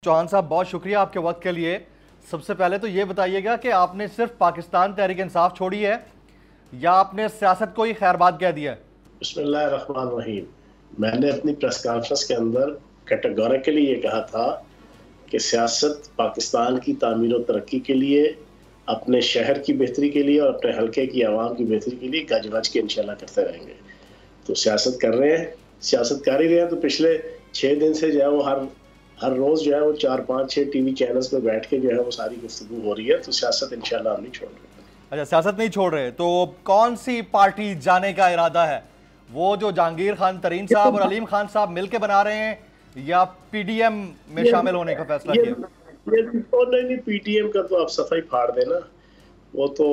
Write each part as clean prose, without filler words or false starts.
चौहान साहब, बहुत शुक्रिया आपके वक्त के लिए। सबसे पहले तो ये बताइएगा कि आपने सिर्फ पाकिस्तान तहरीक इंसाफ छोड़ी है या आपने सियासत को ही खैरबाद कह दिया है? बिस्मिल्लाहिर्रहमानिर्रहीम। मैंने अपनी प्रेस कॉन्फ्रेंस के अंदर कैटेगोरिकली ये कहा था कि सियासत पाकिस्तान की तामीर और तरक्की के लिए, अपने शहर की बेहतरी के लिए और अपने हल्के की आवाम की बेहतरी के लिए गज वज के इंशाल्लाह करते रहेंगे। तो सियासत कर रहे हैं, सियासत कर ही रहे हैं। तो पिछले 6 दिन से जो है वो हर रोज़ जो है वो 4-5-6 टीवी चैनल्स पे बैठ के जो है वो सारी गुफ्तगू हो रही है। तो सियासत इंशाल्लाह हम नहीं छोड़ रहे। अच्छा, सियासत नहीं छोड़ रहे, तो कौन सी पार्टी जाने का इरादा है? वो जो जहांगीर खान तरीन साहब और अलीम खान साहब मिलके बना रहे हैं या पीडीएम में शामिल होने का फैसला किया? नहीं, पीटीएम का तो आप सफाई फाड़ देना, वो तो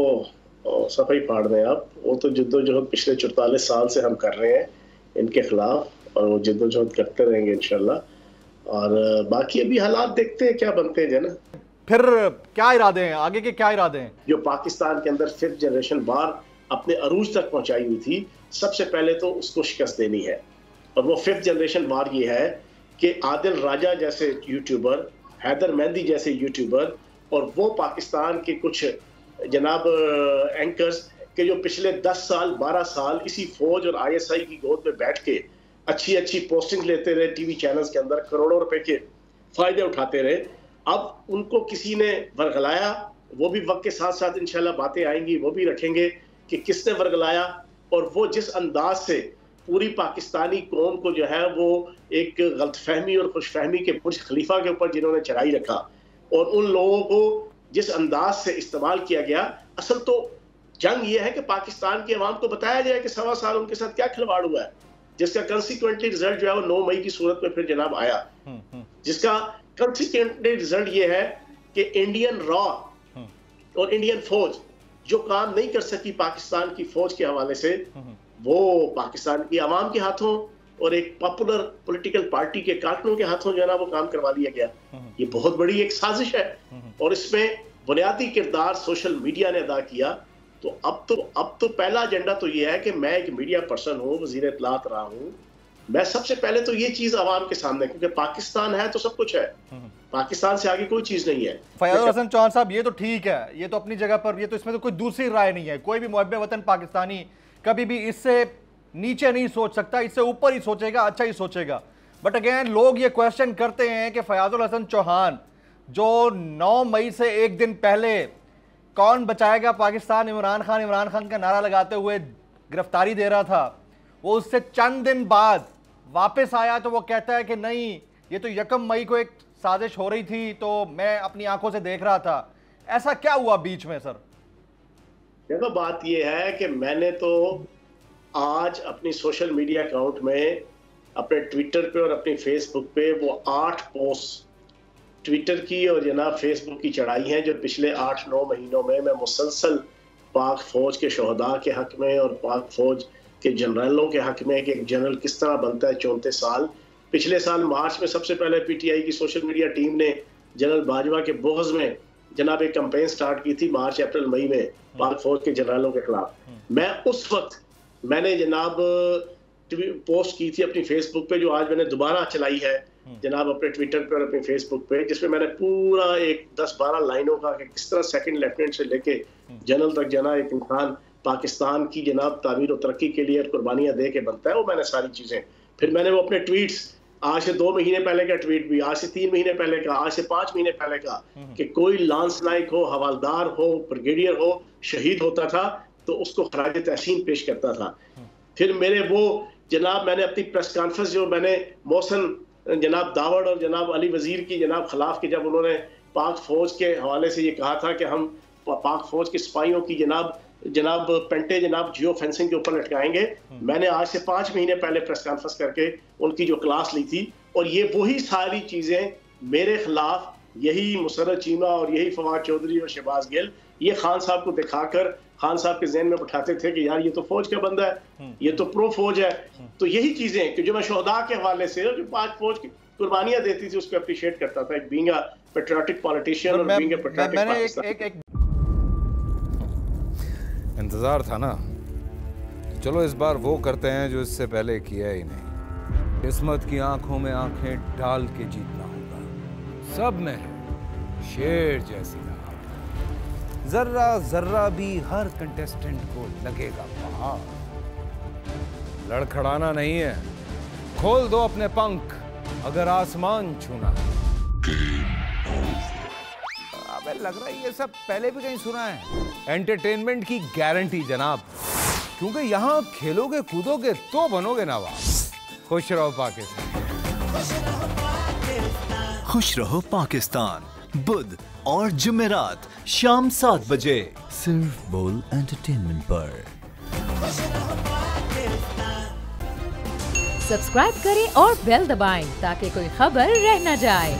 सफाई फाड़ दें आप। वो तो जिद्दोजहद पिछले 44 साल से हम कर रहे हैं इनके खिलाफ, और वो जिद्दोजहद करते रहेंगे इंशाल्लाह। और बाकी अभी हालात देखते हैं क्या बनते हैं ना। फिर क्या इरादे हैं, आगे के क्या इरादे हैं? जो पाकिस्तान के अंदर 5th जनरेशन बार अपने अरूज तक पहुंचाई हुई थी, सबसे पहले तो उसको शिकस्त देनी है। और वो 5th जनरेशन बार ये है कि आदिल राजा जैसे यूट्यूबर, हैदर मेहंदी जैसे यूट्यूबर, और वो पाकिस्तान के कुछ जनाब एंकर्स के जो पिछले 10 साल 12 साल इसी फौज और ISI की गोद में बैठ के अच्छी पोस्टिंग लेते रहे, टीवी चैनल्स के अंदर करोड़ों रुपए के फायदे उठाते रहे। अब उनको किसी ने वर्गलाया, वो भी वक्त के साथ साथ इंशाल्लाह बातें आएंगी, वो भी रखेंगे कि किसने वर्गलाया। और वो जिस अंदाज से पूरी पाकिस्तानी कौम को जो है वो एक गलतफहमी और खुशफहमी के बुर्ज खलीफा के ऊपर जिन्होंने चढ़ाई रखा, और उन लोगों को जिस अंदाज से इस्तेमाल किया गया। असल तो जंग ये है कि पाकिस्तान की अवाम को बताया जाए कि 1.25 साल उनके साथ क्या खिलवाड़ हुआ है, जिसका कंसिक्वेंटली रिजल्ट जो है वो 9 मई की सूरत में फिर जनाब आया। जिसका कंसिक्वेंटली रिजल्ट ये है कि इंडियन रॉ और इंडियन फौज जो काम नहीं कर सकी पाकिस्तान की फौज के हवाले से, वो पाकिस्तान की आवाम के हाथों और एक पॉपुलर पॉलिटिकल पार्टी के कारकुनों के हाथों जो है ना वो काम करवा लिया गया। ये बहुत बड़ी एक साजिश है, और इसमें बुनियादी किरदार सोशल मीडिया ने अदा किया। तो अब तो पहला एजेंडा तो ये है कि मैं एक मीडिया पर्सन हूँ, वज़ीर इत्तलात रहा हूँ, मैं सबसे पहले तो ये चीज आवाम के सामने, क्योंकि पाकिस्तान है तो सब कुछ है, पाकिस्तान से आगे कोई चीज नहीं है। फयाजुल हसन चौहान साहब, ये तो ठीक है, ये तो अपनी जगह पर, ये तो इसमें तो कोई दूसरी राय नहीं है। कोई भी मुहब्बे वतन पाकिस्तानी कभी भी इससे नीचे नहीं सोच सकता, इससे ऊपर ही सोचेगा, अच्छा ही सोचेगा। बट अगेन लोग ये क्वेश्चन करते हैं कि फयाजुल हसन चौहान जो 9 मई से एक दिन पहले कौन बचाएगा पाकिस्तान, इमरान खान का नारा लगाते हुए गिरफ्तारी दे रहा था, वो उससे चंद दिन बाद वापस आया तो वो कहता है कि नहीं, ये तो 1 मई को एक साजिश हो रही थी, तो मैं अपनी आंखों से देख रहा था। ऐसा क्या हुआ बीच में सर? देखो, बात ये है कि मैंने तो आज अपनी सोशल मीडिया अकाउंट में, अपने ट्विटर पे और अपनी फेसबुक पे वो 8 पोस्ट ट्विटर की और जनाब फेसबुक की चढ़ाई हैं, जो पिछले 8-9 महीनों में मैं मुसलसल पाक फौज के शहदा के हक में और पाक फौज के जनरलों के हक में कि एक जनरल किस तरह बनता है 34 साल। पिछले साल मार्च में सबसे पहले PTI की सोशल मीडिया टीम ने जनरल बाजवा के बोहज में जनाब एक कैंपेन स्टार्ट की थी, मार्च अप्रैल मई में पाक फौज के जनरलों के खिलाफ। मैं उस वक्त मैंने जनाब पोस्ट की थी अपनी फेसबुक पे, जो आज मैंने दोबारा चलाई है जनाब अपने ट्विटर पे और अपने फेसबुक पे, जिसमें मैंने पूरा एक 10-12 लाइनों का कि किस तरह सेकंड लेफ्टिनेंट से लेके जनरल तक जना एक इंसान पाकिस्तान की जनाब तामीर और तरक्की के लिए कुर्बानियां दे के बनता है, वो मैंने सारी चीजें। फिर मैंने वो अपने ट्वीट्स, आज से 2 महीने पहले का ट्वीट भी, आज से 3 महीने पहले का, आज से 5 महीने पहले का, कि कोई लांस नाइक हो, हवालदार हो, ब्रिगेडियर हो, शहीद होता था तो उसको खराज तहसीन पेश करता था। फिर मेरे वो जनाब मैंने अपनी प्रेस कॉन्फ्रेंस जो मैंने मोहसन जनाब दावड़ और जनाब अली वजीर की जनाब खिलाफ की, जब उन्होंने पाक फौज के हवाले से ये कहा था कि हम पाक फौज के सिपाहियों की जनाब पेंटे जनाब जियो फेंसिंग के ऊपर लटकाएंगे, मैंने आज से 5 महीने पहले प्रेस कॉन्फ्रेंस करके उनकी जो क्लास ली थी। और ये वही सारी चीजें मेरे खिलाफ यही मुसर्रत चीमा और यही फवाद चौधरी और शहबाज गिल ये खान साहब को दिखाकर खान साहब के ज़हन में बैठाते थे कि यार ये तो फौज का बंदा है, ये तो प्रो फौज है। तो यही चीजें कि जो मैं शोहदा के हवाले से जो पाक फौज की कुर्बानियां देती थी उसको अप्रिशिएट करता था, एक बीइंग अ पैट्रियोटिक पॉलिटिशियन और बीइंग अ पैट्रियोटिक पाकिस्तानी। इंतजार था ना, चलो इस बार वो करते हैं जो इससे पहले किया ही नहीं। किस्मत की आंखों में आंखें डाल के जीतना होगा। सब में शेर जैसी राह, जर्रा जर्रा भी हर कंटेस्टेंट को लगेगा पहाड़। लड़खड़ाना नहीं है, खोल दो अपने पंख अगर आसमान छूना है। अबे लग रहा है ये सब पहले भी कहीं सुना है। एंटरटेनमेंट की गारंटी जनाब, क्योंकि यहां खेलोगे कूदोगे तो बनोगे नवाब। खुश रहो पाकिस्तान। खुश रहो पाकिस्तान, बुध और जुमेरात शाम 7 बजे सिर्फ बोल एंटरटेनमेंट पर। सब्सक्राइब करें और बेल दबाएं ताकि कोई खबर रह न जाए।